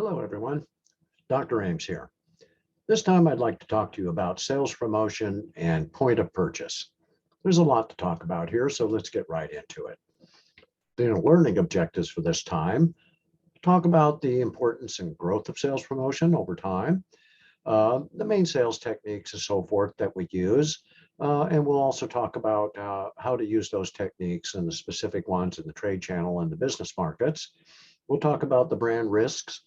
Hello, everyone. Dr. Ames here. This time I'd like to talk to you about sales promotion and point of purchase. There's a lot to talk about here, so let's get right into it. The learning objectives for this time talk about the importance and growth of sales promotion over time, the main sales techniques and so forth that we use, and we'll also talk about how to use those techniques and the specific ones in the trade channel and the business markets. We'll talk about the brand risks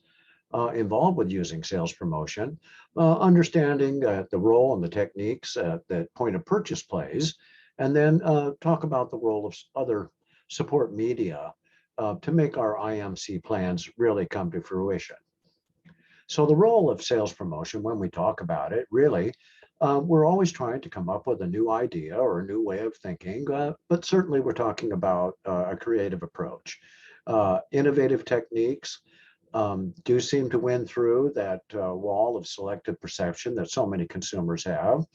involved with using sales promotion, understanding the role and the techniques that point of purchase plays, and then talk about the role of other support media to make our IMC plans really come to fruition. So the role of sales promotion, when we talk about it, really, we're always trying to come up with a new idea or a new way of thinking, but certainly we're talking about a creative approach. Innovative techniques do seem to win through that wall of selective perception that so many consumers have.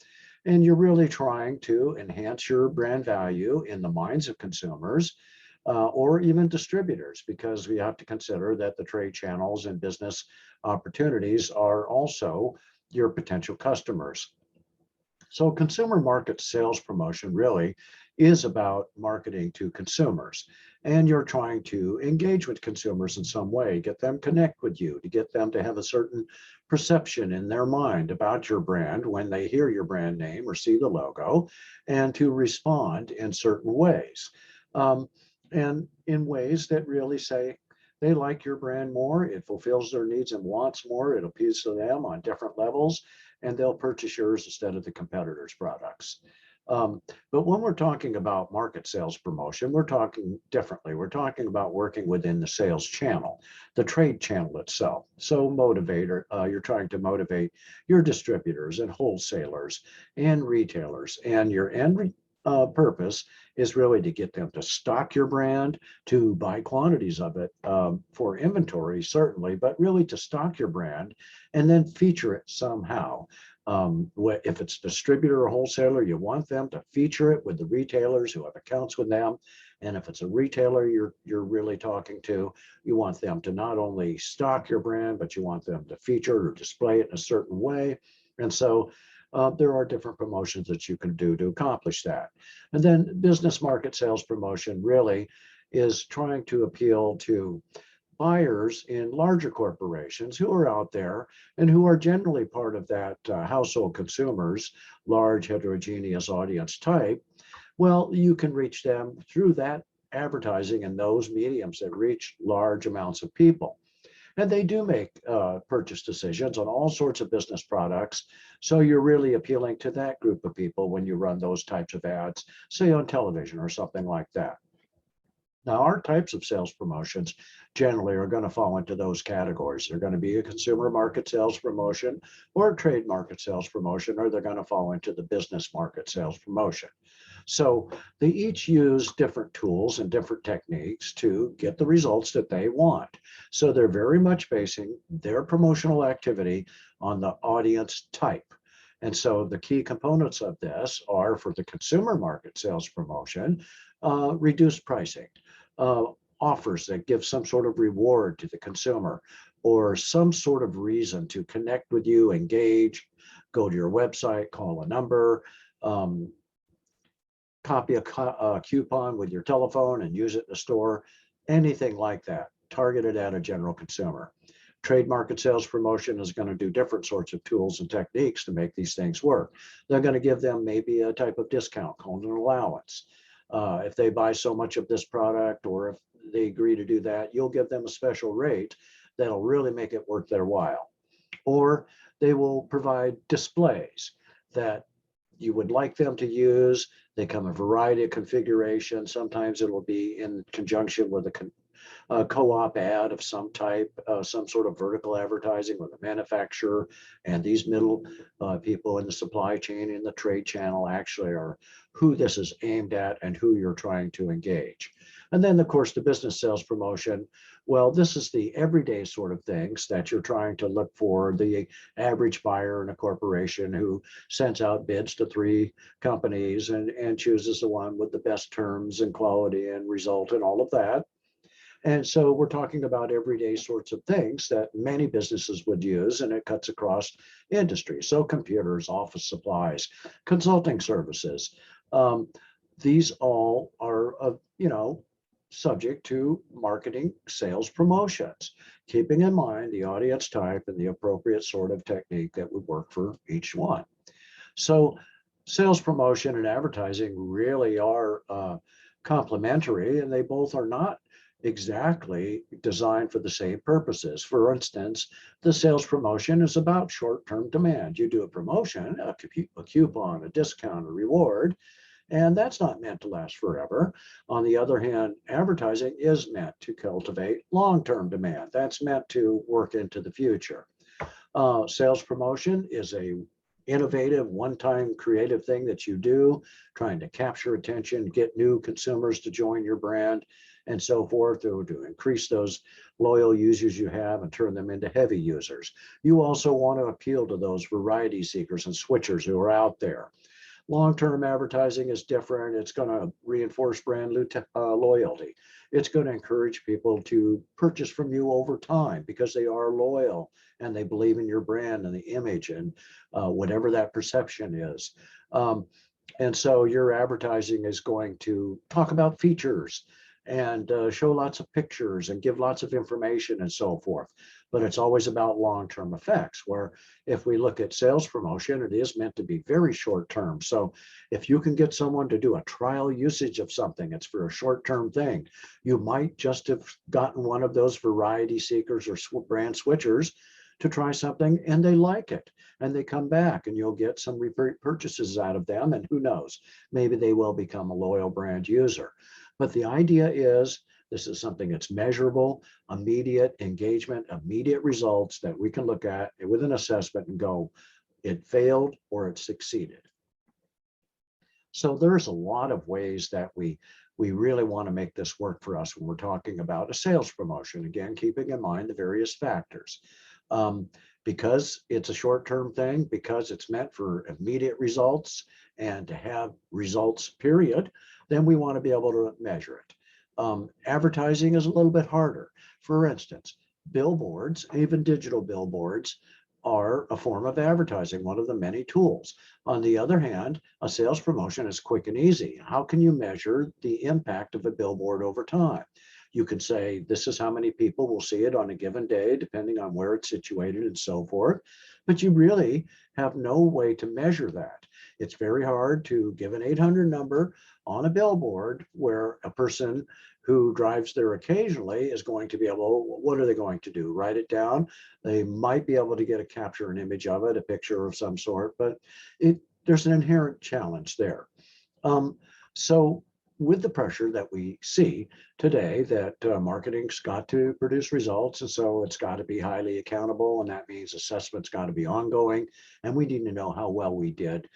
And you're really trying to enhance your brand value in the minds of consumers or even distributors, because we have to consider that the trade channels and business opportunities are also your potential customers. So consumer market sales promotion really is about marketing to consumers. And you're trying to engage with consumers in some way, get them connect with you, to get them to have a certain perception in their mind about your brand when they hear your brand name or see the logo, and to respond in certain ways. And in ways that really say they like your brand more, it fulfills their needs and wants more, it appeals to them on different levels, and they'll purchase yours instead of the competitor's products. But when we're talking about market sales promotion, we're talking differently. We're talking about working within the sales channel, the trade channel itself. So motivator, you're trying to motivate your distributors and wholesalers and retailers, and your end purpose is really to get them to stock your brand, to buy quantities of it for inventory, certainly, but really to stock your brand and then feature it somehow. If it's distributor or wholesaler, you want them to feature it with the retailers who have accounts with them. And if it's a retailer you're really talking to, you want them to not only stock your brand, but you want them to feature it or display it in a certain way. And so there are different promotions that you can do to accomplish that. And then business market sales promotion really is trying to appeal to buyers in larger corporations who are out there and who are generally part of that household consumers, large heterogeneous audience type. Well, you can reach them through that advertising and those mediums that reach large amounts of people. And they do make purchase decisions on all sorts of business products. So you're really appealing to that group of people when you run those types of ads, say on television or something like that. Now, our types of sales promotions generally are going to fall into those categories. They're going to be a consumer market sales promotion or a trade market sales promotion, or they're going to fall into the business market sales promotion. So they each use different tools and different techniques to get the results that they want. So they're very much basing their promotional activity on the audience type. And so the key components of this are, for the consumer market sales promotion, reduced pricing, offers that give some sort of reward to the consumer, or some sort of reason to connect with you, engage, go to your website, call a number, copy a coupon with your telephone and use it in the store, anything like that, targeted at a general consumer. Trade market sales promotion is going to do different sorts of tools and techniques to make these things work. They're going to give them maybe a type of discount called an allowance. If they buy so much of this product, or if they agree to do that, you'll give them a special rate that'll really make it worth their while. Or they will provide displays that you would like them to use. They come in a variety of configurations. Sometimes it will be in conjunction with a co-op ad of some type, some sort of vertical advertising with a manufacturer, and these middle people in the supply chain in the trade channel actually are who this is aimed at and who you're trying to engage. And then, of course, the business sales promotion. Well, this is the everyday sort of things that you're trying to look for the average buyer in a corporation who sends out bids to 3 companies and chooses the one with the best terms and quality and result and all of that. And so we're talking about everyday sorts of things that many businesses would use, and it cuts across industries. So computers, office supplies, consulting services. Um, these all are, subject to marketing, sales, promotions, keeping in mind the audience type and the appropriate sort of technique that would work for each one. So sales promotion and advertising really are complementary, and they both are not exactly designed for the same purposes. For instance, the sales promotion is about short-term demand. You do a promotion, a coupon, a discount, a reward, and that's not meant to last forever. On the other hand, advertising is meant to cultivate long-term demand. That's meant to work into the future. Sales promotion is a innovative, one-time creative thing that you do, trying to capture attention, get new consumers to join your brand, and so forth, to increase those loyal users you have and turn them into heavy users. You also want to appeal to those variety seekers and switchers who are out there. Long-term advertising is different. It's going to reinforce brand loyalty. It's going to encourage people to purchase from you over time because they are loyal and they believe in your brand and the image and whatever that perception is. And so your advertising is going to talk about features and show lots of pictures and give lots of information and so forth. But it's always about long-term effects, where if we look at sales promotion, it is meant to be very short-term. So if you can get someone to do a trial usage of something, it's for a short-term thing. You might just have gotten one of those variety seekers or brand switchers to try something and they like it and they come back, and you'll get some repeat purchases out of them, and who knows, maybe they will become a loyal brand user. But the idea is this is something that's measurable, immediate engagement, immediate results that we can look at with an assessment and go, it failed or it succeeded. So there's a lot of ways that we really want to make this work for us when we're talking about a sales promotion. Again, keeping in mind the various factors. Because it's a short-term thing, because it's meant for immediate results and to have results, period, then we want to be able to measure it. Advertising is a little bit harder. For instance, billboards, even digital billboards, are a form of advertising, one of the many tools. On the other hand, a sales promotion is quick and easy. How can you measure the impact of a billboard over time? You can say, this is how many people will see it on a given day, depending on where it's situated and so forth. But you really have no way to measure that. It's very hard to give an 800 number on a billboard where a person who drives there occasionally is going to be able, what are they going to do? Write it down? They might be able to get capture an image of it, a picture of some sort, but there's an inherent challenge there. So with the pressure that we see today that marketing's got to produce results, and so it's got to be highly accountable, and that means assessment's got to be ongoing, and we need to know how well we did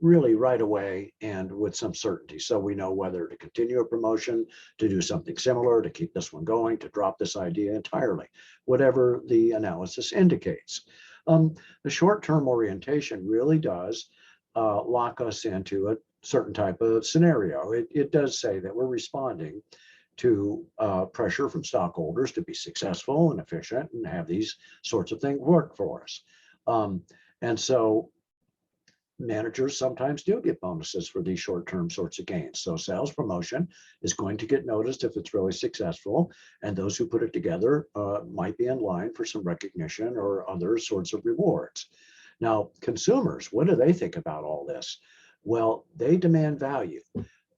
really right away and with some certainty, so we know whether to continue a promotion, to do something similar, to keep this one going, to drop this idea entirely, whatever the analysis indicates. The short-term orientation really does lock us into a certain type of scenario. It does say that we're responding to pressure from stockholders to be successful and efficient and have these sorts of things work for us. And so managers sometimes do get bonuses for these short-term sorts of gains. So sales promotion is going to get noticed if it's really successful, and those who put it together might be in line for some recognition or other sorts of rewards. Now, consumers, what do they think about all this? Well, they demand value.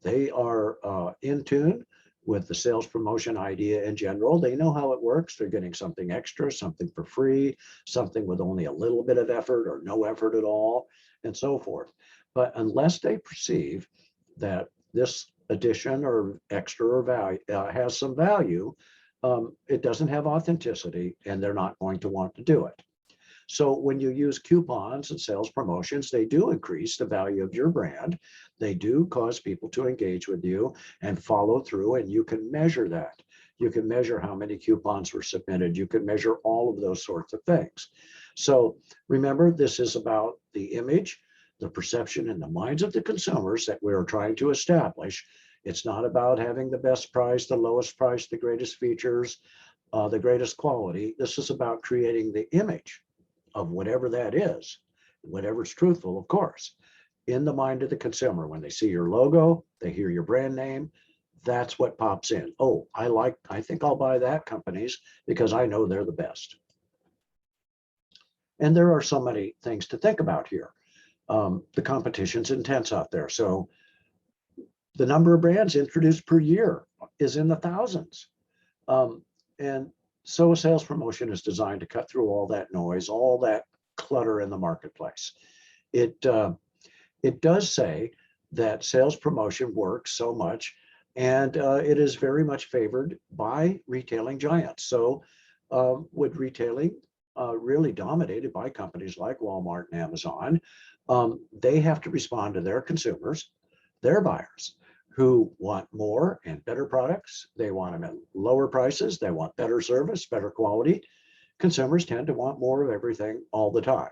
They are in tune with the sales promotion idea in general. They know how it works. They're getting something extra, something for free, something with only a little bit of effort or no effort at all, and so forth. But unless they perceive that this addition or extra or value has some value, it doesn't have authenticity, and they're not going to want to do it. So when you use coupons and sales promotions, they do increase the value of your brand. They do cause people to engage with you and follow through, and you can measure that. You can measure how many coupons were submitted. You can measure all of those sorts of things. So remember, this is about the image, the perception in the minds of the consumers that we are trying to establish It's not about having the best price, the lowest price, the greatest features, the greatest quality. This is about creating the image of whatever that is, whatever's truthful, of course, in the mind of the consumer. When they see your logo, they hear your brand name, that's what pops in. Oh, I think I'll buy that company's because I know they're the best. And there are so many things to think about here. The competition's intense out there. So the number of brands introduced per year is in the thousands. And so a sales promotion is designed to cut through all that noise, all that clutter in the marketplace. It does say that sales promotion works so much, and it is very much favored by retailing giants. So with retailing really dominated by companies like Walmart and Amazon, they have to respond to their consumers, their buyers, who want more and better products. They want them at lower prices. They want better service, better quality. Consumers tend to want more of everything all the time.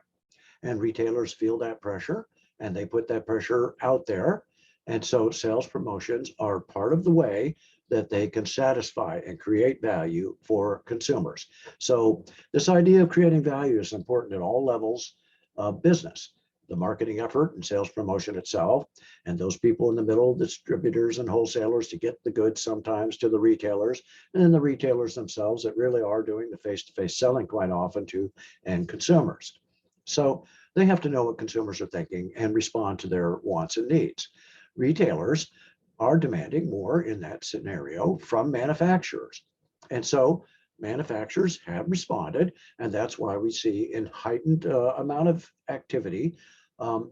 And retailers feel that pressure, and they put that pressure out there. And so sales promotions are part of the way that they can satisfy and create value for consumers. So this idea of creating value is important at all levels of business. The marketing effort and sales promotion itself, and those people in the middle, distributors and wholesalers to get the goods sometimes to the retailers, and then the retailers themselves that really are doing the face-to-face selling quite often to end consumers. So they have to know what consumers are thinking and respond to their wants and needs. Retailers are demanding more in that scenario from manufacturers. And so manufacturers have responded, and that's why we see a heightened amount of activity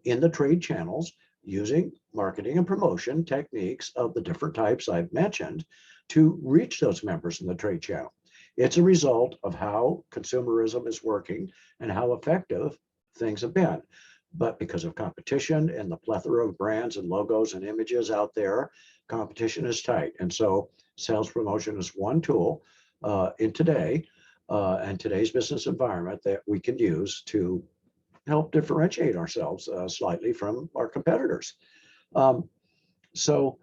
in the trade channels using marketing and promotion techniques of the different types I've mentioned to reach those members in the trade channel. It's a result of how consumerism is working and how effective things have been. But because of competition and the plethora of brands and logos and images out there, competition is tight. And so sales promotion is one tool in today and today's business environment that we can use to help differentiate ourselves slightly from our competitors. So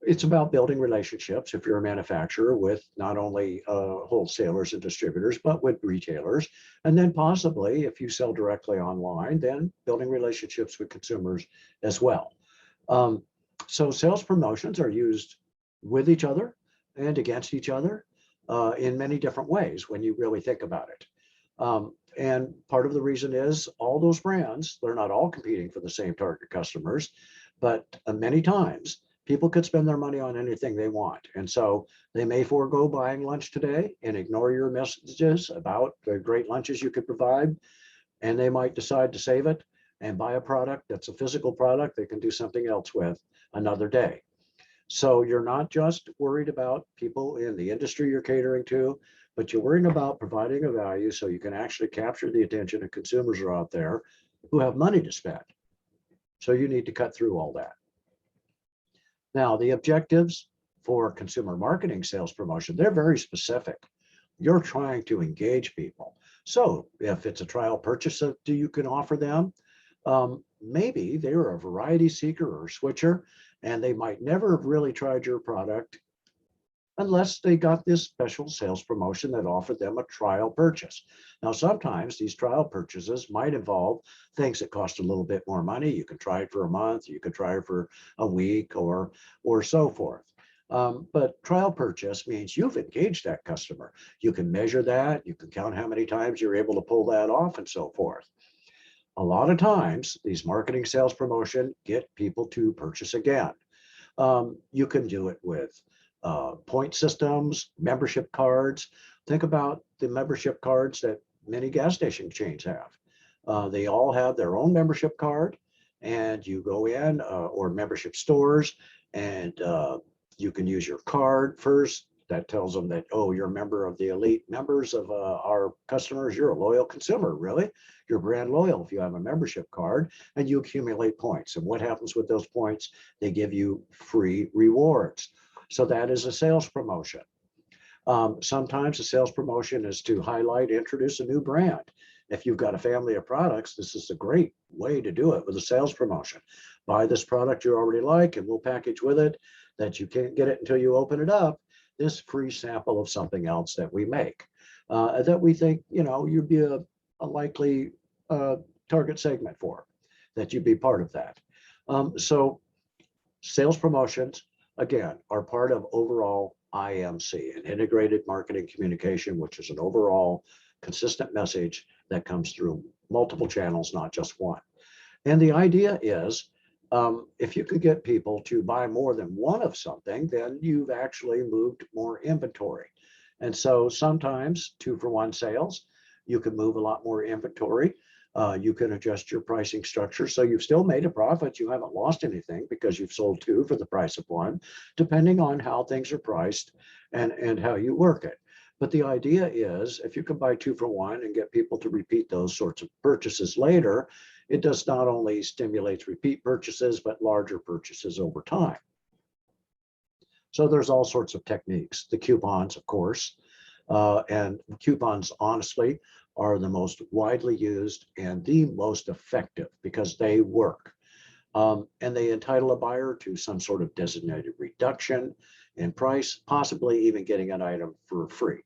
it's about building relationships, if you're a manufacturer, with not only wholesalers and distributors, but with retailers. And then possibly, if you sell directly online, then building relationships with consumers as well. So sales promotions are used with each other and against each other in many different ways when you really think about it. And part of the reason is all those brands, they're not all competing for the same target customers, but many times people could spend their money on anything they want. And so they may forego buying lunch today and ignore your messages about the great lunches you could provide. And they might decide to save it and buy a product that's a physical product they can do something else with another day. So you're not just worried about people in the industry you're catering to, but you're worrying about providing a value so you can actually capture the attention of consumers are out there who have money to spend. So you need to cut through all that. Now, the objectives for consumer marketing sales promotion, they're very specific. You're trying to engage people. So if it's a trial purchase that you can offer them, maybe they're a variety seeker or switcher, and they might never have really tried your product unless they got this special sales promotion that offered them a trial purchase. Now, sometimes these trial purchases might involve things that cost a little bit more money. You can try it for a month, you could try it for a week or so forth. But trial purchase means you've engaged that customer. You can measure that, you can count how many times you're able to pull that off and so forth. A lot of times, these marketing sales promotion get people to purchase again. You can do it with point systems, membership cards. Think about the membership cards that many gas station chains have. They all have their own membership card, and you go in or membership stores, and you can use your card first. That tells them that, oh, you're a member of the elite members of our customers. You're a loyal consumer, really. You're brand loyal if you have a membership card, and you accumulate points. And what happens with those points? They give you free rewards. So that is a sales promotion. Sometimes a sales promotion is to highlight, introduce a new brand. If you've got a family of products, this is a great way to do it with a sales promotion. Buy this product you already like, and we'll package with it that you can't get it until you open it up, this free sample of something else that we make that we think, you'd be a likely target segment for, that you'd be part of that. So sales promotions, again, are part of overall IMC, an integrated marketing communication, which is an overall consistent message that comes through multiple channels, not just one. And the idea is, if you could get people to buy more than one of something, then you've actually moved more inventory. And so sometimes 2-for-1 sales, you can move a lot more inventory. You can adjust your pricing structure. So you've still made a profit. You haven't lost anything because you've sold 2 for the price of 1, depending on how things are priced and how you work it. But the idea is, if you can buy 2-for-1 and get people to repeat those sorts of purchases later, it does not only stimulate repeat purchases, but larger purchases over time. So there's all sorts of techniques. The coupons, of course, and coupons, honestly, are the most widely used and the most effective because they work. And they entitle a buyer to some sort of designated reduction in price, possibly even getting an item for free.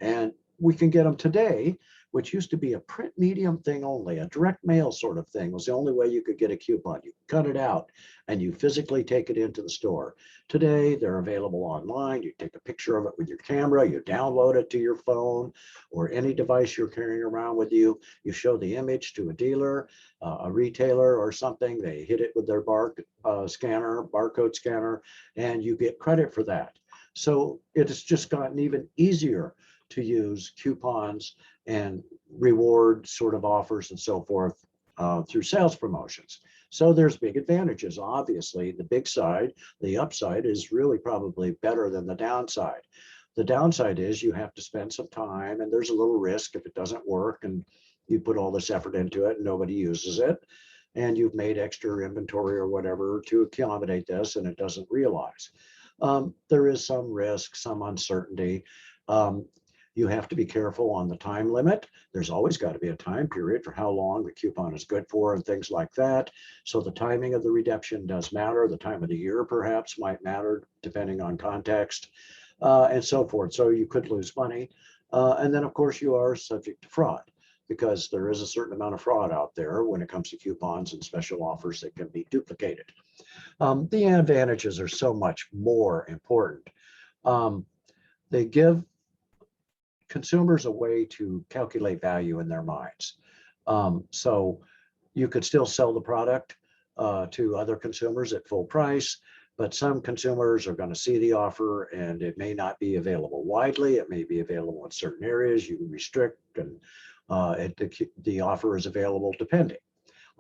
And we can get them today, which used to be a print medium thing only, a direct mail sort of thing was the only way you could get a coupon. You cut it out and you physically take it into the store. Today, they're available online. You take a picture of it with your camera, you download it to your phone or any device you're carrying around with you. You show the image to a dealer, a retailer or something. They hit it with their barcode scanner, and you get credit for that. So it has just gotten even easier to use coupons and reward sort of offers and so forth through sales promotions. So there's big advantages. Obviously, the big side, the upside is really probably better than the downside. The downside is you have to spend some time and there's a little risk if it doesn't work and you put all this effort into it and nobody uses it and you've made extra inventory or whatever to accommodate this and it doesn't realize. There is some risk, some uncertainty. You have to be careful on the time limit. There's always got to be a time period for how long the coupon is good for and things like that. So the timing of the redemption does matter. The time of the year perhaps might matter depending on context and so forth. So you could lose money. And then of course you are subject to fraud because there is a certain amount of fraud out there when it comes to coupons and special offers that can be duplicated. The advantages are so much more important. They give consumers a way to calculate value in their minds. So you could still sell the product to other consumers at full price, but some consumers are going to see the offer and it may not be available widely. It may be available in certain areas. You can restrict and the offer is available depending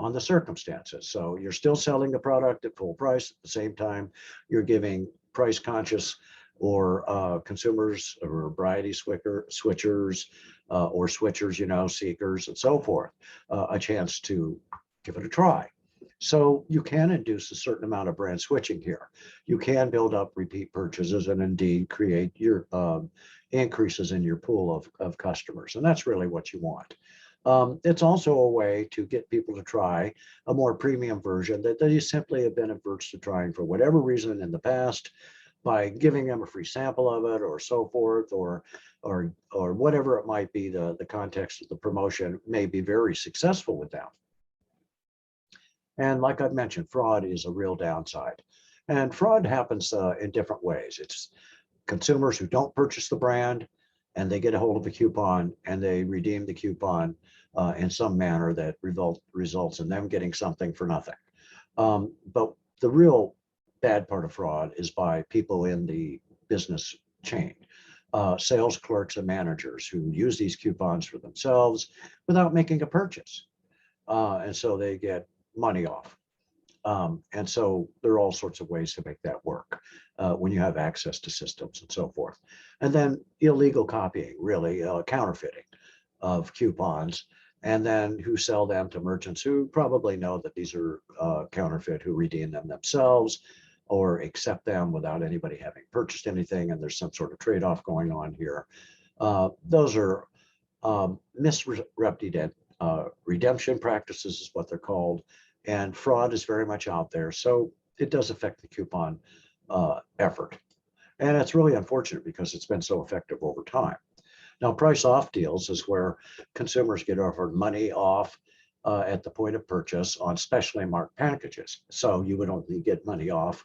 on the circumstances. So you're still selling the product at full price. At the same time, you're giving price conscious or consumers or variety switchers or switchers, seekers and so forth, a chance to give it a try. So you can induce a certain amount of brand switching here. You can build up repeat purchases and indeed create your increases in your pool of customers. And that's really what you want. It's also a way to get people to try a more premium version that they simply have been averse to trying for whatever reason in the past, by giving them a free sample of it or so forth, or whatever it might be, the context of the promotion may be very successful with them. And like I've mentioned, fraud is a real downside. And fraud happens in different ways. It's consumers who don't purchase the brand and they get a hold of a coupon and they redeem the coupon in some manner that results in them getting something for nothing. But the real bad part of fraud is by people in the business chain, sales clerks and managers who use these coupons for themselves without making a purchase. And so they get money off. And so there are all sorts of ways to make that work when you have access to systems and so forth. And then illegal copying, really, counterfeiting of coupons, and then who sell them to merchants who probably know that these are counterfeit, who redeem them themselves or accept them without anybody having purchased anything, and there's some sort of trade-off going on here. Those are misrepresented redemption practices is what they're called, and fraud is very much out there. So it does affect the coupon effort. And it's really unfortunate because it's been so effective over time. Now, price off deals is where consumers get offered money off at the point of purchase on specially marked packages. So you would only get money off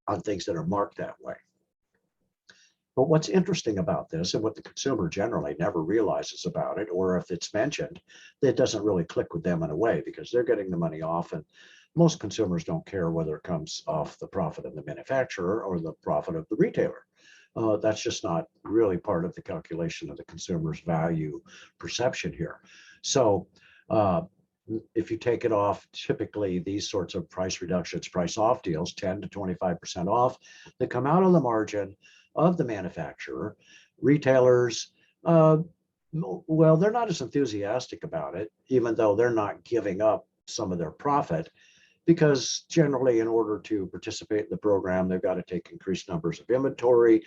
on things that are marked that way. But what's interesting about this, and what the consumer generally never realizes about it, or if it's mentioned, it doesn't really click with them in a way because they're getting the money off, and most consumers don't care whether it comes off the profit of the manufacturer or the profit of the retailer. That's just not really part of the calculation of the consumer's value perception here. So if you take it off, typically these sorts of price reductions, price off deals, 10 to 25% off, that come out of the margin of the manufacturer. Retailers, well, they're not as enthusiastic about it, even though they're not giving up some of their profit, because generally in order to participate in the program, they've got to take increased numbers of inventory,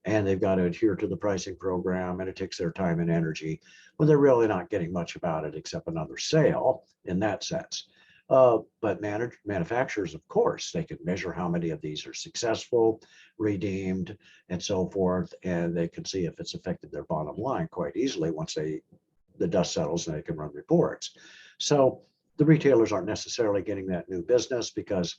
and they've got to adhere to the pricing program, and it takes their time and energy when they're really not getting much about it except another sale in that sense. But manufacturers, of course, they can measure how many of these are successful, redeemed, and so forth, and they can see if it's affected their bottom line quite easily once the dust settles and they can run reports. So the retailers aren't necessarily getting that new business because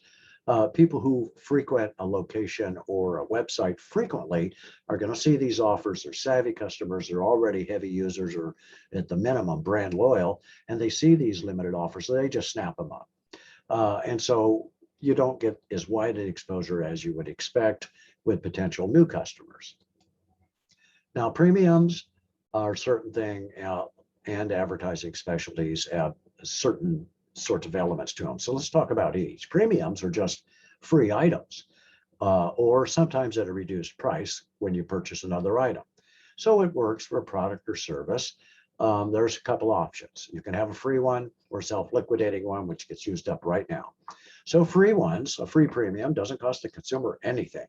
people who frequent a location or a website frequently are going to see these offers. They're savvy customers. They're already heavy users or at the minimum brand loyal, and they see these limited offers, so they just snap them up. And so you don't get as wide an exposure as you would expect with potential new customers. Now, premiums are a certain thing, and advertising specialties have certain sorts of elements to them. So let's talk about each. Premiums are just free items, or sometimes at a reduced price when you purchase another item. So it works for a product or service. There's a couple options. You can have a free one or self-liquidating one, which gets used up right now. So free ones, a free premium doesn't cost the consumer anything.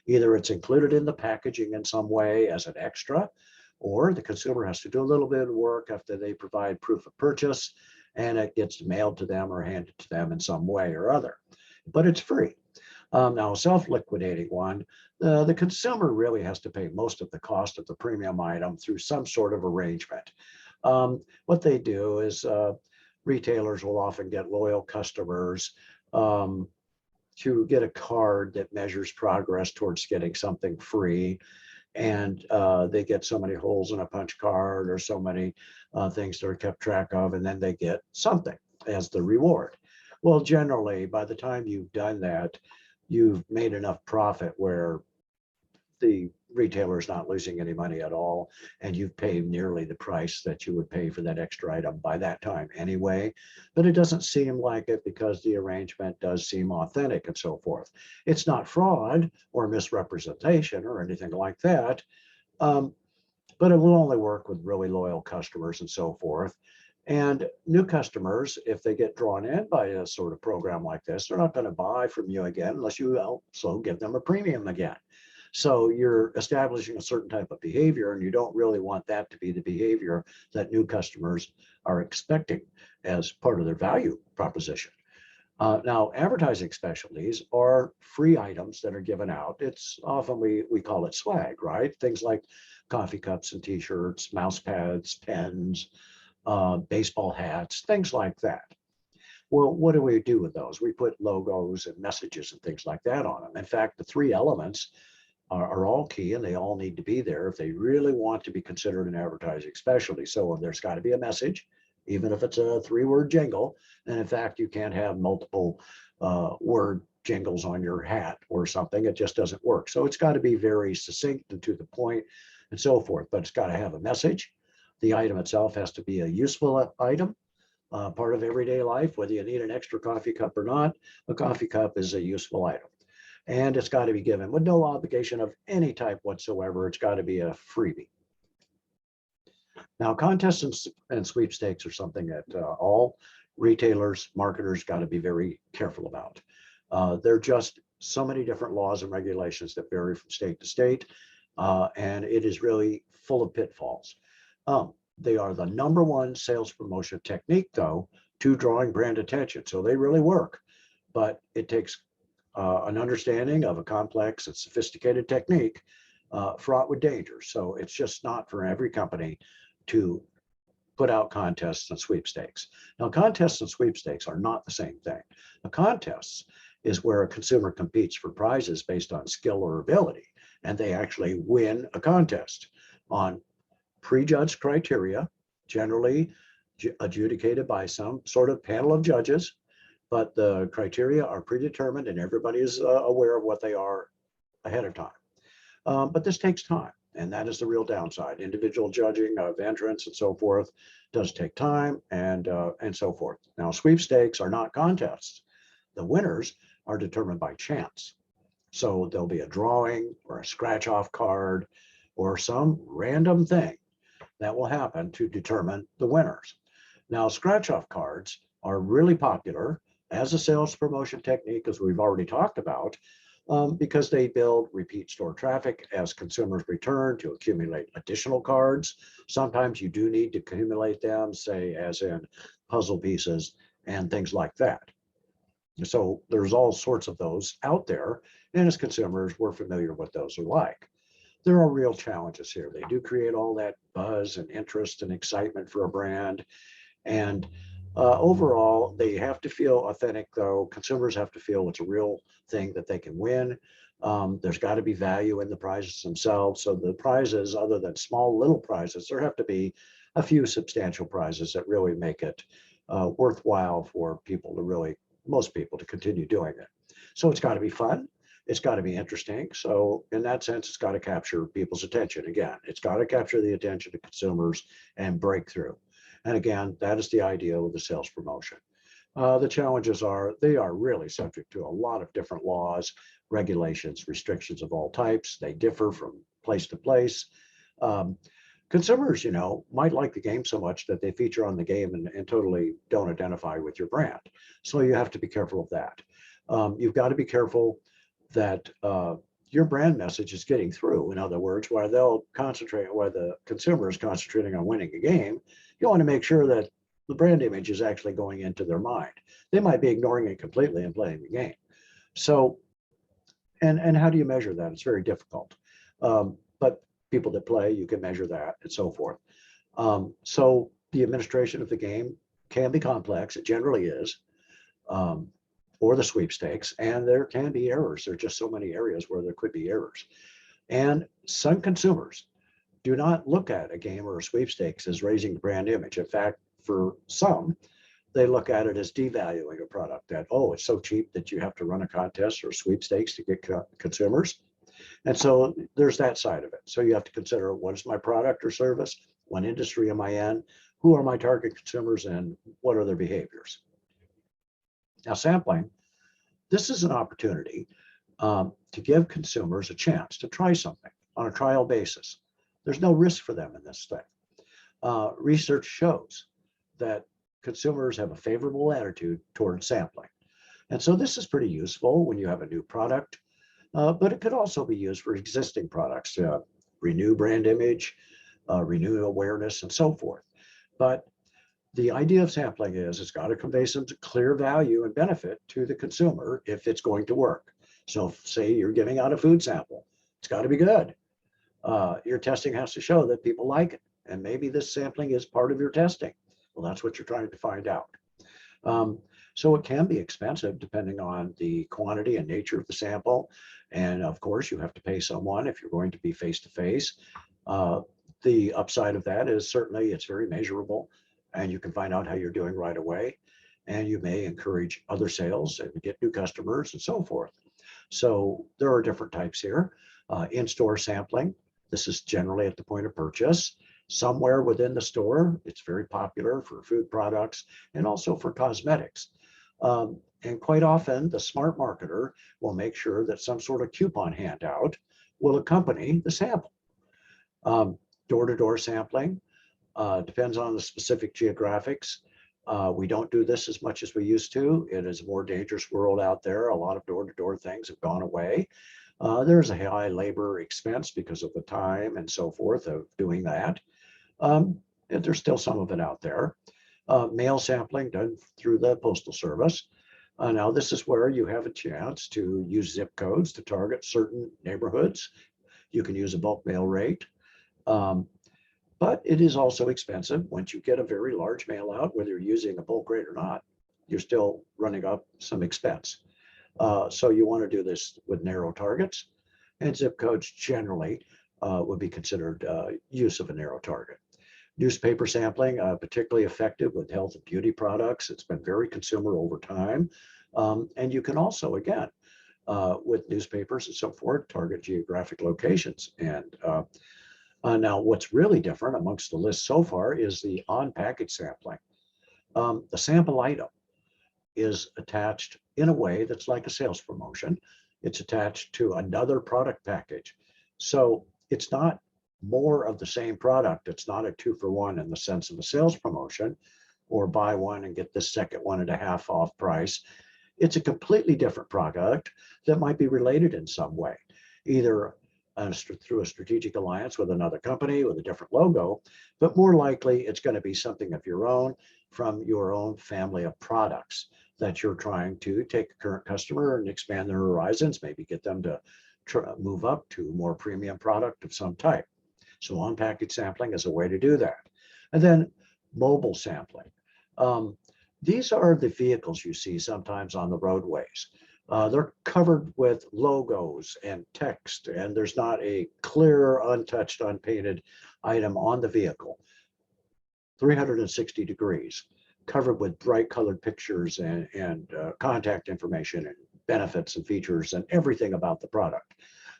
Either it's included in the packaging in some way as an extra, or the consumer has to do a little bit of work after they provide proof of purchase, and it gets mailed to them or handed to them in some way or other, but it's free. Now, a self-liquidating one, the consumer really has to pay most of the cost of the premium item through some sort of arrangement. What they do is retailers will often get loyal customers to get a card that measures progress towards getting something free. And they get so many holes in a punch card or so many things that are kept track of, and then they get something as the reward. Well, generally, by the time you've done that, you've made enough profit where the retailer is not losing any money at all, and you've paid nearly the price that you would pay for that extra item by that time anyway. But it doesn't seem like it because the arrangement does seem authentic and so forth. It's not fraud or misrepresentation or anything like that, but it will only work with really loyal customers and so forth. And new customers, if they get drawn in by a sort of program like this, they're not going to buy from you again unless you also give them a premium again. So you're establishing a certain type of behavior, and you don't really want that to be the behavior that new customers are expecting as part of their value proposition. Now, advertising specialties are free items that are given out. It's often, we call it swag, right? Things like coffee cups and t-shirts, mouse pads, pens, baseball hats, things like that. Well, what do we do with those? We put logos and messages and things like that on them. In fact, the three elements are all key, and they all need to be there if they really want to be considered an advertising specialty. So there's got to be a message, even if it's a 3-word jingle. And in fact, you can't have multiple word jingles on your hat or something. It just doesn't work. So it's got to be very succinct and to the point and so forth, but it's got to have a message. The item itself has to be a useful item, part of everyday life, whether you need an extra coffee cup or not. A coffee cup is a useful item. And it's got to be given with no obligation of any type whatsoever. It's got to be a freebie. Now, contests and sweepstakes are something that all retailers, marketers got to be very careful about. There are just so many different laws and regulations that vary from state to state, and it is really full of pitfalls. They are the #1 sales promotion technique, though, to drawing brand attention. So they really work, but it takes an understanding of a complex and sophisticated technique fraught with danger. So it's just not for every company to put out contests and sweepstakes. Now, contests and sweepstakes are not the same thing. A contest is where a consumer competes for prizes based on skill or ability, and they actually win a contest on prejudged criteria, generally adjudicated by some sort of panel of judges, but the criteria are predetermined and everybody is aware of what they are ahead of time. But this takes time, and that is the real downside. Individual judging of entrants and so forth does take time, and so forth. Now, sweepstakes are not contests. The winners are determined by chance. So there'll be a drawing or a scratch-off card or some random thing that will happen to determine the winners. Now, scratch-off cards are really popular as a sales promotion technique, as we've already talked about, because they build repeat store traffic as consumers return to accumulate additional cards. Sometimes you do need to accumulate them, say, as in puzzle pieces and things like that. So there's all sorts of those out there, and as consumers, we're familiar with those are like. There are real challenges here. They do create all that buzz and interest and excitement for a brand. And overall, they have to feel authentic, though. Consumers have to feel it's a real thing that they can win. There's got to be value in the prizes themselves. So the prizes, other than small little prizes, there have to be a few substantial prizes that really make it worthwhile for people to really, most people, to continue doing it. So it's got to be fun. It's got to be interesting. So in that sense, it's got to capture people's attention. Again, it's got to capture the attention of consumers and break through. And again, that is the idea with the sales promotion. The challenges are they are really subject to a lot of different laws, regulations, restrictions of all types. They differ from place to place. Consumers, might like the game so much that they feature on the game and totally don't identify with your brand. So you have to be careful of that. You've got to be careful that your brand message is getting through. In other words, while the consumer is concentrating on winning a game, you want to make sure that the brand image is actually going into their mind. They might be ignoring it completely and playing the game. So, and how do you measure that? It's very difficult. But people that play, you can measure that and so forth. So the administration of the game can be complex. It generally is. Or the sweepstakes, and there can be errors. There are just so many areas where there could be errors. And some consumers do not look at a game or a sweepstakes as raising the brand image. In fact, for some, they look at it as devaluing a product, that, oh, it's so cheap that you have to run a contest or sweepstakes to get consumers. And so there's that side of it. So you have to consider, what is my product or service? What industry am I in? Who are my target consumers, and what are their behaviors? Now, sampling, this is an opportunity to give consumers a chance to try something on a trial basis. There's no risk for them in this thing. Research shows that consumers have a favorable attitude toward sampling. And so this is pretty useful when you have a new product, but it could also be used for existing products to renew brand image, renew awareness, and so forth. But the idea of sampling is it's got to convey some clear value and benefit to the consumer if it's going to work. So say you're giving out a food sample, it's got to be good. Your testing has to show that people like it. And maybe this sampling is part of your testing. Well, that's what you're trying to find out. So it can be expensive depending on the quantity and nature of the sample. And of course, you have to pay someone if you're going to be face-to-face. The upside of that is certainly it's very measurable, and you can find out how you're doing right away. And you may encourage other sales and get new customers and so forth. So there are different types here. In-store sampling, this is generally at the point of purchase. Somewhere within the store, it's very popular for food products and also for cosmetics. And quite often, the smart marketer will make sure that some sort of coupon handout will accompany the sample. Door-to-door sampling depends on the specific geographics. We don't do this as much as we used to. It is a more dangerous world out there. A lot of door-to-door things have gone away. There's a high labor expense because of the time and so forth of doing that. And there's still some of it out there. Mail sampling done through the Postal Service. Now, this is where you have a chance to use zip codes to target certain neighborhoods. You can use a bulk mail rate, but it is also expensive. Once you get a very large mail out, whether you're using a bulk rate or not, you're still running up some expense. So you want to do this with narrow targets, and zip codes generally would be considered use of a narrow target. Newspaper sampling, particularly effective with health and beauty products. It's been very consumer over time. And you can also, again, with newspapers and so forth, target geographic locations. And now what's really different amongst the list so far is the on-package sampling. The sample item is attached in a way that's like a sales promotion. It's attached to another product package. So it's not more of the same product. It's not a 2-for-1 in the sense of a sales promotion or buy one and get the second one at a half off price. It's a completely different product that might be related in some way, either through a strategic alliance with another company with a different logo, but more likely it's going to be something of your own from your own family of products that you're trying to take a current customer and expand their horizons, maybe get them to move up to more premium product of some type. So on-package sampling is a way to do that. And then mobile sampling. These are the vehicles you see sometimes on the roadways. They're covered with logos and text, and there's not a clear, untouched, unpainted item on the vehicle. 360 degrees, covered with bright colored pictures and contact information and benefits and features and everything about the product.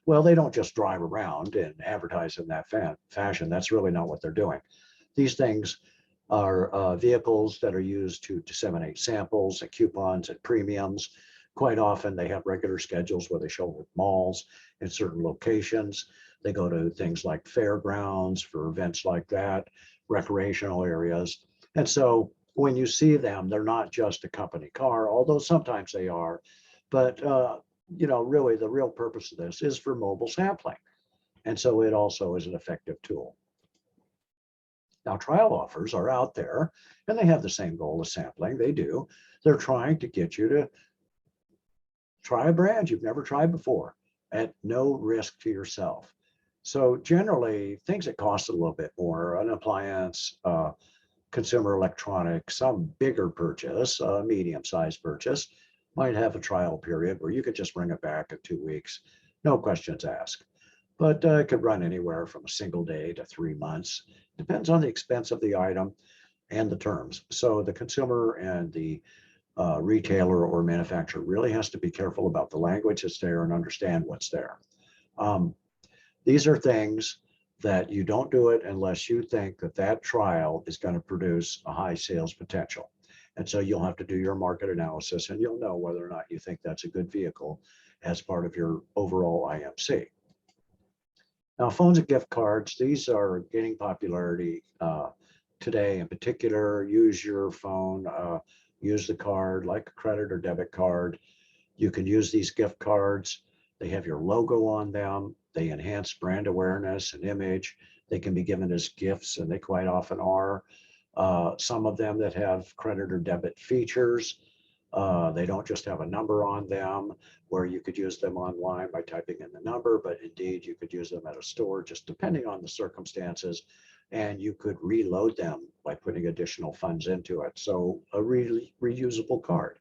Well, they don't just drive around and advertise in that fashion. That's really not what they're doing. These things are vehicles that are used to disseminate samples and coupons and premiums. Quite often they have regular schedules where they show up at malls in certain locations. They go to things like fairgrounds for events like that, recreational areas. And so when you see them, they're not just a company car, although sometimes they are, but really the real purpose of this is for mobile sampling. And so it also is an effective tool. Now, trial offers are out there and they have the same goal as sampling. They do. They're trying to get you to try a brand you've never tried before at no risk to yourself. So generally things that cost a little bit more, an appliance, consumer electronics, some bigger purchase, a medium-sized purchase, might have a trial period where you could just bring it back in 2 weeks, no questions asked. But it could run anywhere from a single day to 3 months. Depends on the expense of the item and the terms. So the consumer and the retailer or manufacturer really has to be careful about the language that's there and understand what's there. These are things that you don't do it unless you think that that trial is going to produce a high sales potential. And so you'll have to do your market analysis and you'll know whether or not you think that's a good vehicle as part of your overall IMC. Now, phones and gift cards, these are gaining popularity today. In particular, use your phone, use the card like a credit or debit card. You can use these gift cards. They have your logo on them. They enhance brand awareness and image. They can be given as gifts, and they quite often are. Some of them that have credit or debit features, they don't just have a number on them where you could use them online by typing in the number, but indeed you could use them at a store just depending on the circumstances, and you could reload them by putting additional funds into it. So a really reusable card.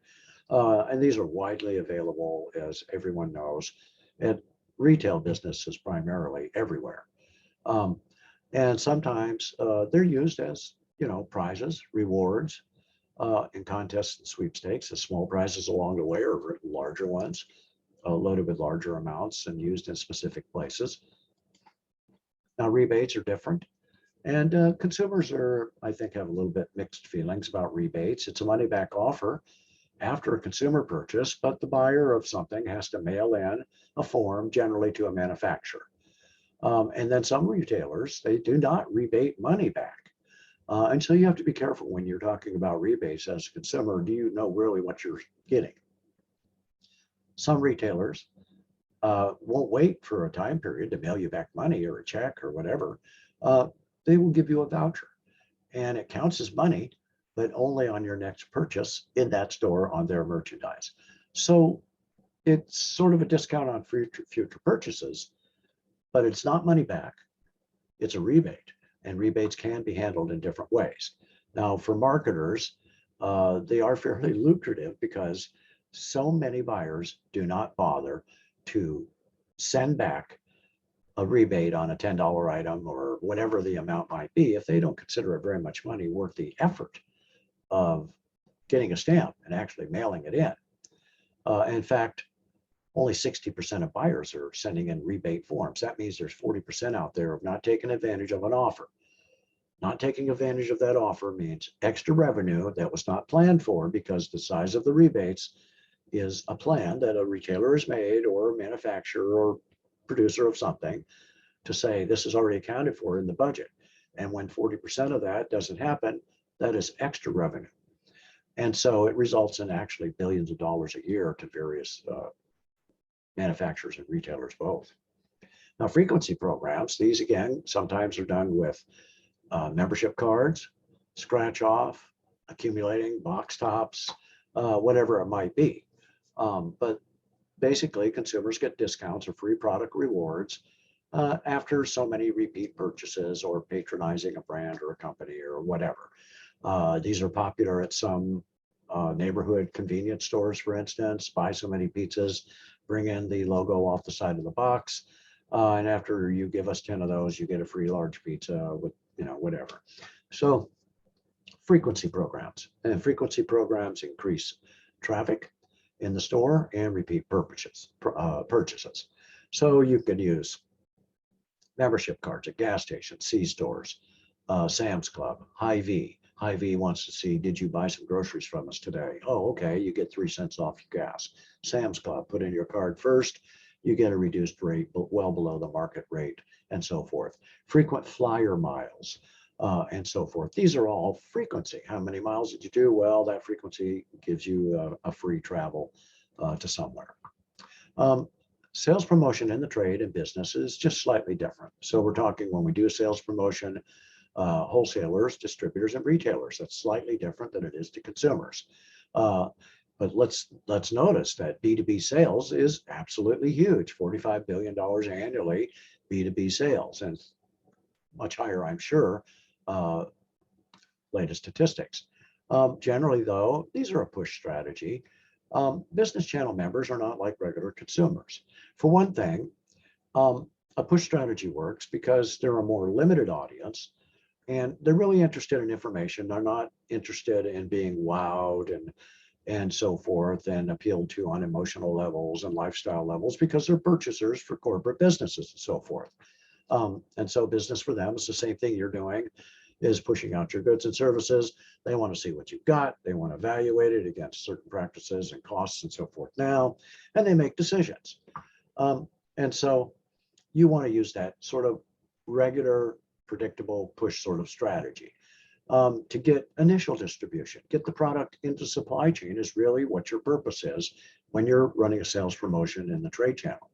And these are widely available, as everyone knows, at retail businesses primarily everywhere. And sometimes they're used as, prizes, rewards, in contests and sweepstakes. The small prizes along the way are larger ones, loaded with larger amounts and used in specific places. Now, rebates are different. And consumers I think, have a little bit mixed feelings about rebates. It's a money back offer after a consumer purchase, but the buyer of something has to mail in a form, generally to a manufacturer. And then some retailers, they do not rebate money back. And so you have to be careful when you're talking about rebates as a consumer. Do you know really what you're getting? Some retailers won't wait for a time period to mail you back money or a check or whatever. They will give you a voucher and it counts as money, but only on your next purchase in that store on their merchandise. So it's sort of a discount on future purchases, but it's not money back. It's a rebate, and rebates can be handled in different ways. Now, for marketers, they are fairly lucrative because so many buyers do not bother to send back a rebate on a $10 item or whatever the amount might be if they don't consider it very much money worth the effort of getting a stamp and actually mailing it in. In fact, only 60% of buyers are sending in rebate forms. That means there's 40% out there of not taking advantage of an offer. Not taking advantage of that offer means extra revenue that was not planned for because the size of the rebates is a plan that a retailer has made or manufacturer or producer of something to say this is already accounted for in the budget. And when 40% of that doesn't happen, that is extra revenue. And so it results in actually billions of dollars a year to various manufacturers and retailers both. Now, frequency programs, these again, sometimes are done with membership cards, scratch off, accumulating, box tops, whatever it might be. But basically, consumers get discounts or free product rewards after so many repeat purchases or patronizing a brand or a company or whatever. These are popular at some neighborhood convenience stores, for instance. Buy so many pizzas, bring in the logo off the side of the box, and after you give us 10 of those, you get a free large pizza with, whatever. So frequency programs, and frequency programs increase traffic in the store and repeat purchases. So you can use membership cards at gas stations, C-stores, Sam's Club, Hy-Vee. Hy-Vee wants to see, did you buy some groceries from us today? Oh, okay, you get 3 cents off your gas. Sam's Club, put in your card first, you get a reduced rate, but well below the market rate, and so forth. Frequent flyer miles, and so forth. These are all frequency. How many miles did you do? Well, that frequency gives you a free travel to somewhere. Sales promotion in the trade and business is just slightly different. So we're talking when we do sales promotion, wholesalers, distributors, and retailers. That's slightly different than it is to consumers. But let's notice that B2B sales is absolutely huge, $45 billion annually, B2B sales, and much higher, I'm sure, latest statistics. Generally, though, these are a push strategy. Business channel members are not like regular consumers. For one thing, a push strategy works because they're a more limited audience and they're really interested in information. They're not interested in being wowed and so forth and appealed to on emotional levels and lifestyle levels because they're purchasers for corporate businesses and so forth. And so business for them is the same thing you're doing, is pushing out your goods and services. They want to see what you've got. They want to evaluate it against certain practices and costs and so forth now, and they make decisions. And so you want to use that sort of regular, predictable push sort of strategy to get initial distribution. Get the product into supply chain is really what your purpose is when you're running a sales promotion in the trade channel.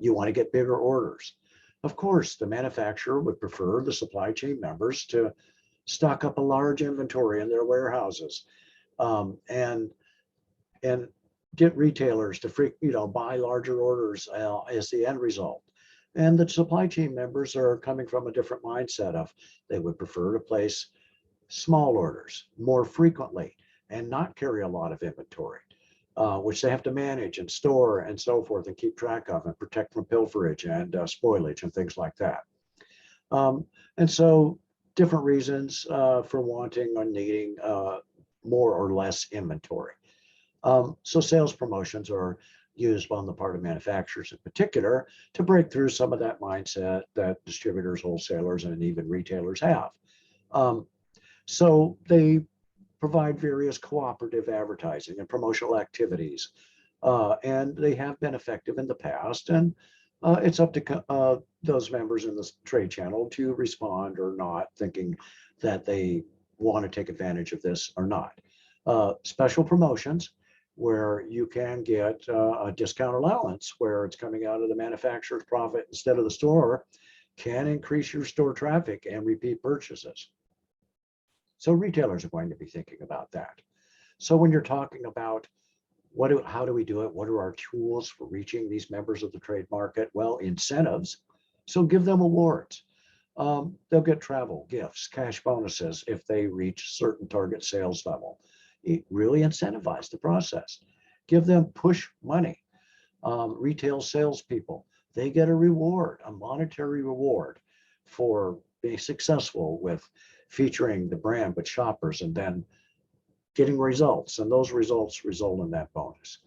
You want to get bigger orders. Of course, the manufacturer would prefer the supply chain members to stock up a large inventory in their warehouses and get retailers to buy larger orders as the end result. And the supply chain members are coming from a different mindset of they would prefer to place small orders more frequently and not carry a lot of inventory, which they have to manage and store and so forth and keep track of and protect from pilferage and spoilage and things like that. And so different reasons for wanting or needing more or less inventory. So sales promotions are used on the part of manufacturers in particular to break through some of that mindset that distributors, wholesalers, and even retailers have. So they provide various cooperative advertising and promotional activities, and they have been effective in the past. And it's up to those members in the trade channel to respond or not, thinking that they want to take advantage of this or not. Special promotions, where you can get a discount allowance where it's coming out of the manufacturer's profit instead of the store, can increase your store traffic and repeat purchases. So retailers are going to be thinking about that. So when you're talking about how do we do it? What are our tools for reaching these members of the trade market? Well, incentives. So give them awards. They'll get travel, gifts, cash bonuses if they reach certain target sales level. It really incentivize the process. Give them push money. Retail salespeople, they get a reward, a monetary reward for being successful with featuring the brand with shoppers and then getting results. And those results result in that bonus.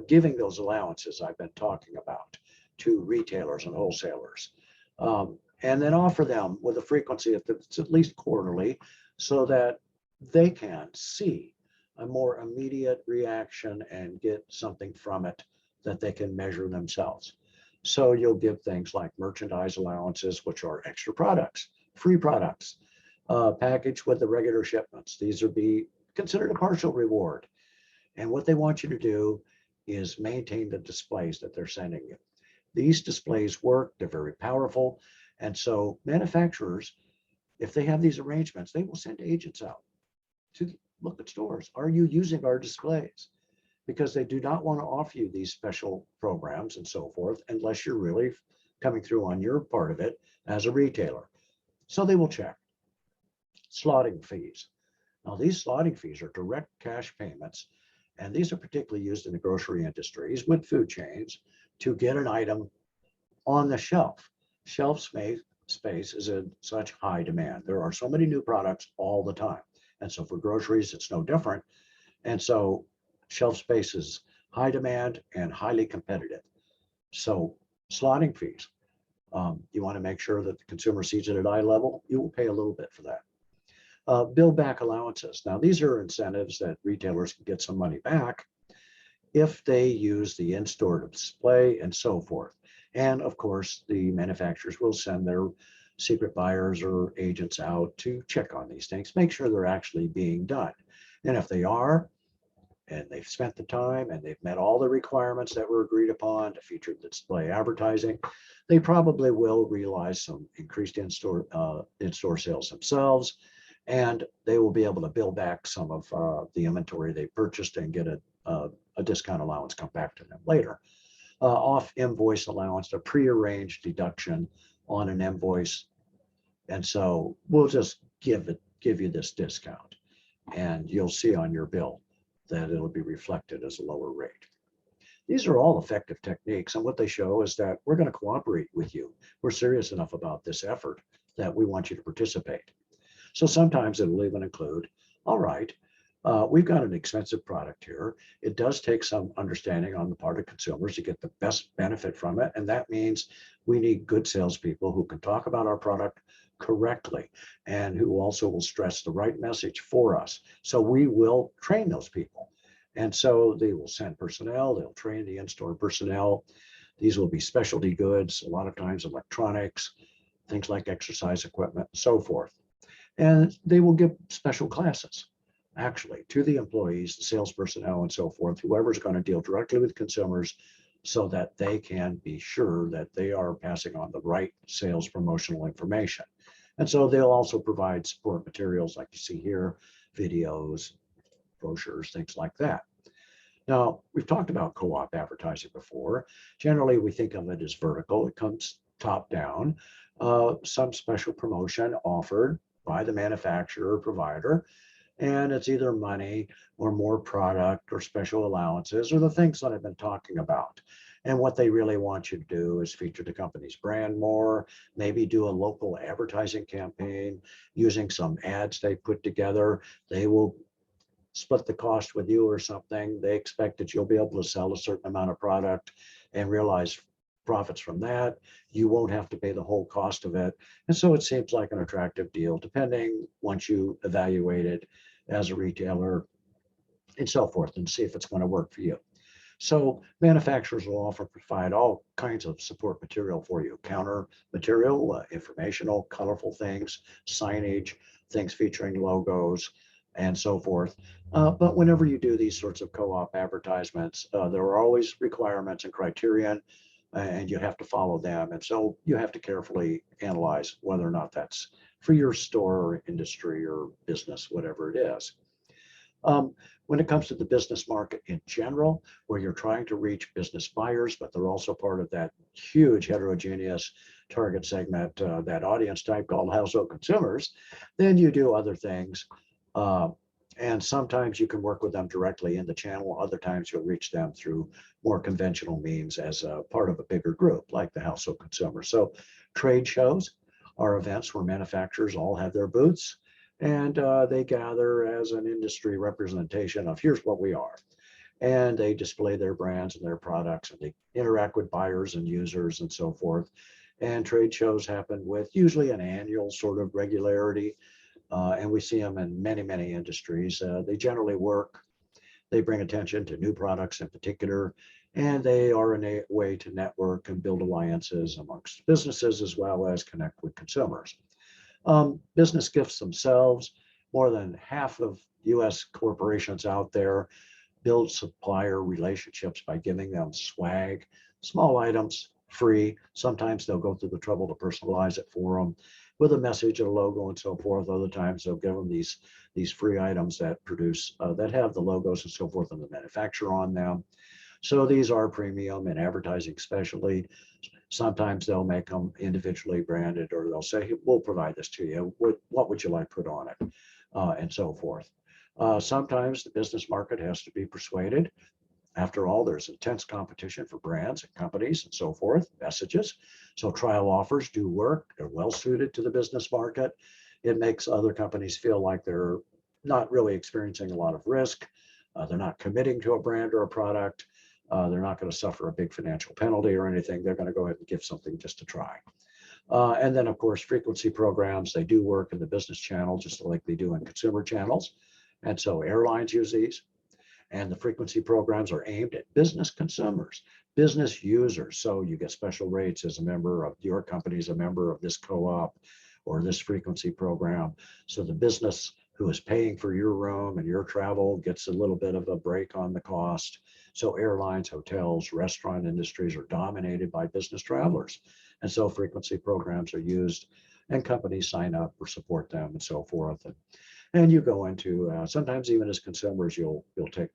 Giving those allowances I've been talking about to retailers and wholesalers. And then offer them with a frequency that's at least quarterly so that they can see a more immediate reaction and get something from it that they can measure themselves. So you'll give things like merchandise allowances, which are extra products, free products, packaged with the regular shipments. These would be considered a partial reward. And what they want you to do is maintain the displays that they're sending you. These displays work, they're very powerful. And so manufacturers, if they have these arrangements, they will send agents out to look at stores. Are you using our displays? Because they do not want to offer you these special programs and so forth unless you're really coming through on your part of it as a retailer. So they will check. Slotting fees. Now these slotting fees are direct cash payments, and these are particularly used in the grocery industries with food chains to get an item on the shelf. Shelf space is in such high demand. There are so many new products all the time. And so for groceries, it's no different. And so shelf space is high demand and highly competitive. So slotting fees, you want to make sure that the consumer sees it at eye level. You will pay a little bit for that. Bill back allowances. Now, these are incentives that retailers can get some money back if they use the in-store display and so forth. And of course, the manufacturers will send their secret buyers or agents out to check on these things, make sure they're actually being done. And if they are, and they've spent the time and they've met all the requirements that were agreed upon to feature the display advertising, they probably will realize some increased in-store sales themselves, and they will be able to bill back some of the inventory they purchased and get a discount allowance come back to them later. Off invoice allowance, a prearranged deduction on an invoice. And so we'll just give you this discount, and you'll see on your bill that it'll be reflected as a lower rate. These are all effective techniques, and what they show is that we're going to cooperate with you. We're serious enough about this effort that we want you to participate. So sometimes it'll even include, all right, we've got an expensive product here. It does take some understanding on the part of consumers to get the best benefit from it. And that means we need good salespeople who can talk about our product correctly and who also will stress the right message for us. So we will train those people. And so they will send personnel, they'll train the in-store personnel. These will be specialty goods, a lot of times electronics, things like exercise equipment, and so forth. And they will give special classes, actually, to the employees, the sales personnel, and so forth, whoever's going to deal directly with consumers, so that they can be sure that they are passing on the right sales promotional information. And so they'll also provide support materials like you see here, videos, brochures, things like that. Now, we've talked about co-op advertising before. Generally, we think of it as vertical. It comes top down, some special promotion offered by the manufacturer or provider, and it's either money or more product or special allowances or the things that I've been talking about. And what they really want you to do is feature the company's brand more, maybe do a local advertising campaign using some ads they put together. They will split the cost with you or something. They expect that you'll be able to sell a certain amount of product and realize profits from that. You won't have to pay the whole cost of it. And so it seems like an attractive deal, depending once you evaluate it as a retailer and so forth and see if it's going to work for you. So manufacturers will often provide all kinds of support material for you, counter material, informational, colorful things, signage, things featuring logos, and so forth. But whenever you do these sorts of co-op advertisements, there are always requirements and criterion, and you have to follow them. And so you have to carefully analyze whether or not that's for your store or industry or business, whatever it is. When it comes to the business market in general, where you're trying to reach business buyers, but they're also part of that huge heterogeneous target segment, that audience type called household consumers, then you do other things. And sometimes you can work with them directly in the channel. Other times you'll reach them through more conventional means as a part of a bigger group, like the household consumer. So trade shows are events where manufacturers all have their booths, and they gather as an industry representation of here's what we are. And they display their brands and their products, and they interact with buyers and users and so forth. And trade shows happen with usually an annual sort of regularity. And we see them in many, many industries. They generally work. They bring attention to new products in particular, and they are a way to network and build alliances amongst businesses as well as connect with consumers. Business gifts themselves, more than half of US corporations out there build supplier relationships by giving them swag, small items, free. Sometimes they'll go through the trouble to personalize it for them with a message, a logo, and so forth. Other times they'll give them these free items that produce that have the logos and so forth and the manufacturer on them. So these are premium and advertising specialty. Sometimes they'll make them individually branded, or they'll say, we'll provide this to you. What would you like put on it? And so forth. Sometimes the business market has to be persuaded. After all, there's intense competition for brands and companies and so forth, messages. So trial offers do work. They're well suited to the business market. It makes other companies feel like they're not really experiencing a lot of risk. They're not committing to a brand or a product. They're not going to suffer a big financial penalty or anything. They're going to go ahead and give something just to try. And then, of course, frequency programs, they do work in the business channel just like they do in consumer channels. And so airlines use these. And the frequency programs are aimed at business consumers, business users. So you get special rates as a member of your company, as a member of this co-op or this frequency program. So the business who is paying for your room and your travel gets a little bit of a break on the cost. So airlines, hotels, restaurant industries are dominated by business travelers. And so frequency programs are used and companies sign up or support them and so forth. And you go into, sometimes even as consumers, you'll take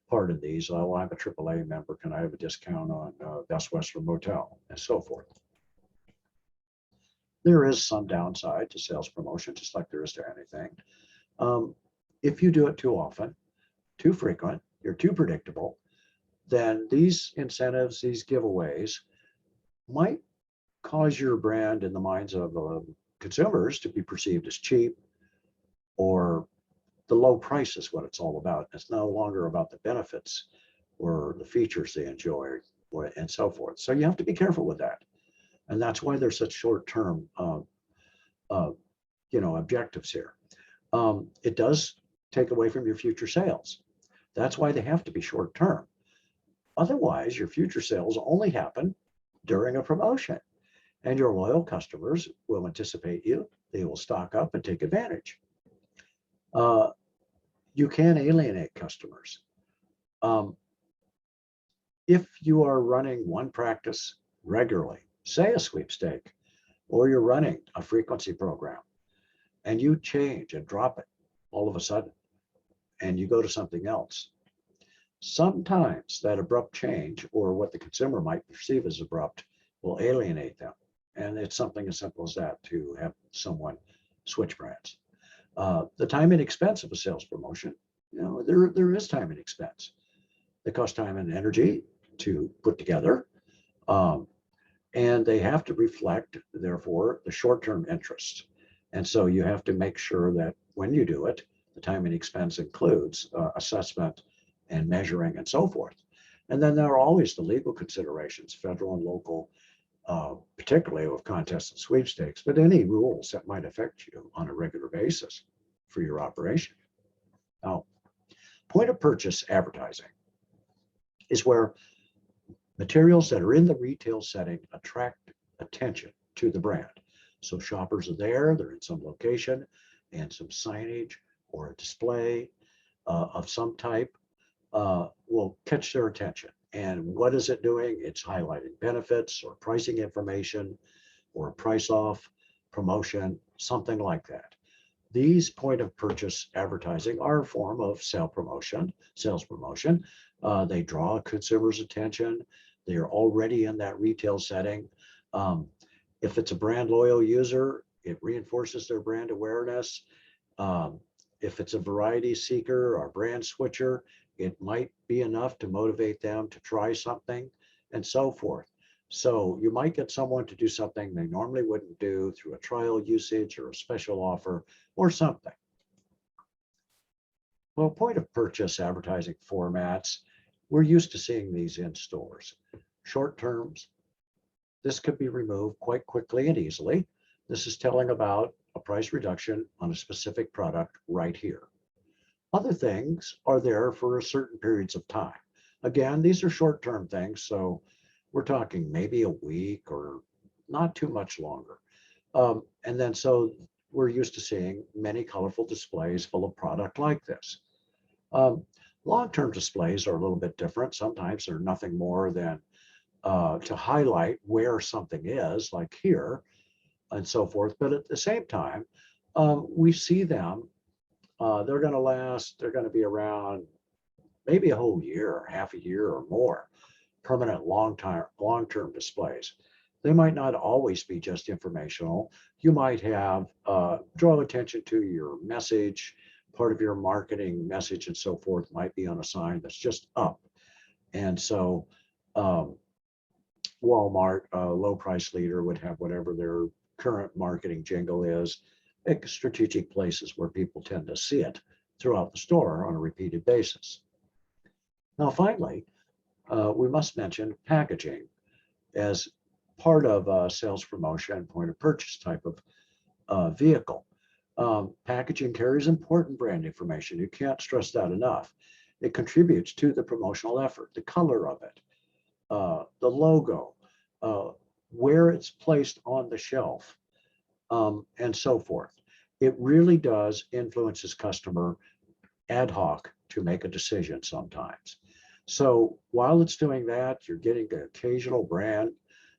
part in these. Oh, I'm a AAA member. Can I have a discount on Best Western Motel and so forth? There is some downside to sales promotion, just like there is to anything. If you do it too often, too frequent, you're too predictable, then these incentives, these giveaways might cause your brand in the minds of consumers to be perceived as cheap, or the low price is what it's all about. It's no longer about the benefits or the features they enjoy and so forth. So you have to be careful with that. And that's why there's such short-term objectives here. It does take away from your future sales. That's why they have to be short-term. Otherwise, your future sales only happen during a promotion, and your loyal customers will anticipate you. They will stock up and take advantage. You can alienate customers. If you are running one practice regularly, say a sweepstake, or you're running a frequency program, and you change and drop it all of a sudden, and you go to something else, sometimes that abrupt change, or what the consumer might perceive as abrupt, will alienate them. And it's something as simple as that to have someone switch brands. The time and expense of a sales promotion, there is time and expense. They cost time and energy to put together, and they have to reflect, therefore, the short-term interest. And so you have to make sure that when you do it, the time and expense includes assessment and measuring and so forth. And then there are always the legal considerations, federal and local, particularly with contests and sweepstakes, but any rules that might affect you on a regular basis for your operation. Now, point of purchase advertising is where materials that are in the retail setting attract attention to the brand. So shoppers are there, they're in some location, and some signage or a display of some type will catch their attention. And what is it doing? It's highlighting benefits or pricing information or price off promotion, something like that. These point of purchase advertising are a form of sales promotion. They draw consumers' attention. They are already in that retail setting. If it's a brand loyal user, it reinforces their brand awareness. If it's a variety seeker or brand switcher, it might be enough to motivate them to try something and so forth. So you might get someone to do something they normally wouldn't do through a trial usage or a special offer or something. Well, point of purchase advertising formats, we're used to seeing these in stores. Short terms, this could be removed quite quickly and easily. This is telling about a price reduction on a specific product right here. Other things are there for certain periods of time. Again, these are short-term things, so we're talking maybe a week or not too much longer. And then so we're used to seeing many colorful displays full of product like this. Long-term displays are a little bit different. Sometimes they're nothing more than to highlight where something is, like here, and so forth. But at the same time, we see them, they're going to last, they're going to be around maybe a whole year, half a year or more, permanent long-term displays. They might not always be just informational. You might have draw attention to your message, part of your marketing message and so forth might be on a sign that's just up. And so Walmart, low price leader, would have whatever their current marketing jingle is at strategic places where people tend to see it throughout the store on a repeated basis. Now, finally, we must mention packaging as part of sales promotion, point of purchase type of vehicle. Packaging carries important brand information. You can't stress that enough. It contributes to the promotional effort, the color of it, the logo, where it's placed on the shelf, and so forth. It really does influence his customer ad hoc to make a decision sometimes. So while it's doing that, you're getting an occasional brand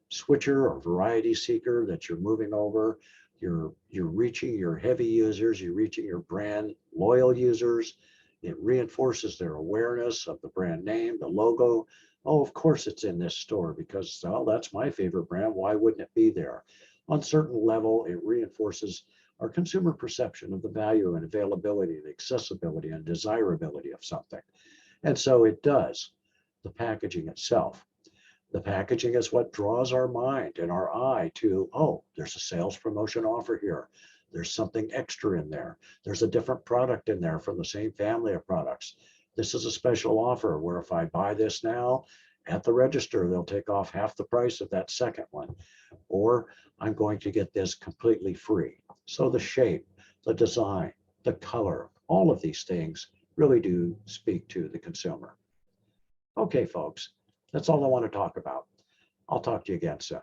switcher or variety seeker that you're moving over. You're reaching your heavy users, you're reaching your brand loyal users. It reinforces their awareness of the brand name, the logo. Oh, of course it's in this store because, oh, that's my favorite brand. Why wouldn't it be there? On a certain level, it reinforces our consumer perception of the value and availability, the accessibility and desirability of something. And so it does, the packaging itself. The packaging is what draws our mind and our eye to, oh, there's a sales promotion offer here. There's something extra in there. There's a different product in there from the same family of products. This is a special offer where if I buy this now at the register, they'll take off half the price of that second one. Or I'm going to get this completely free. So the shape, the design, the color, all of these things really do speak to the consumer. Okay, folks, that's all I want to talk about. I'll talk to you again soon.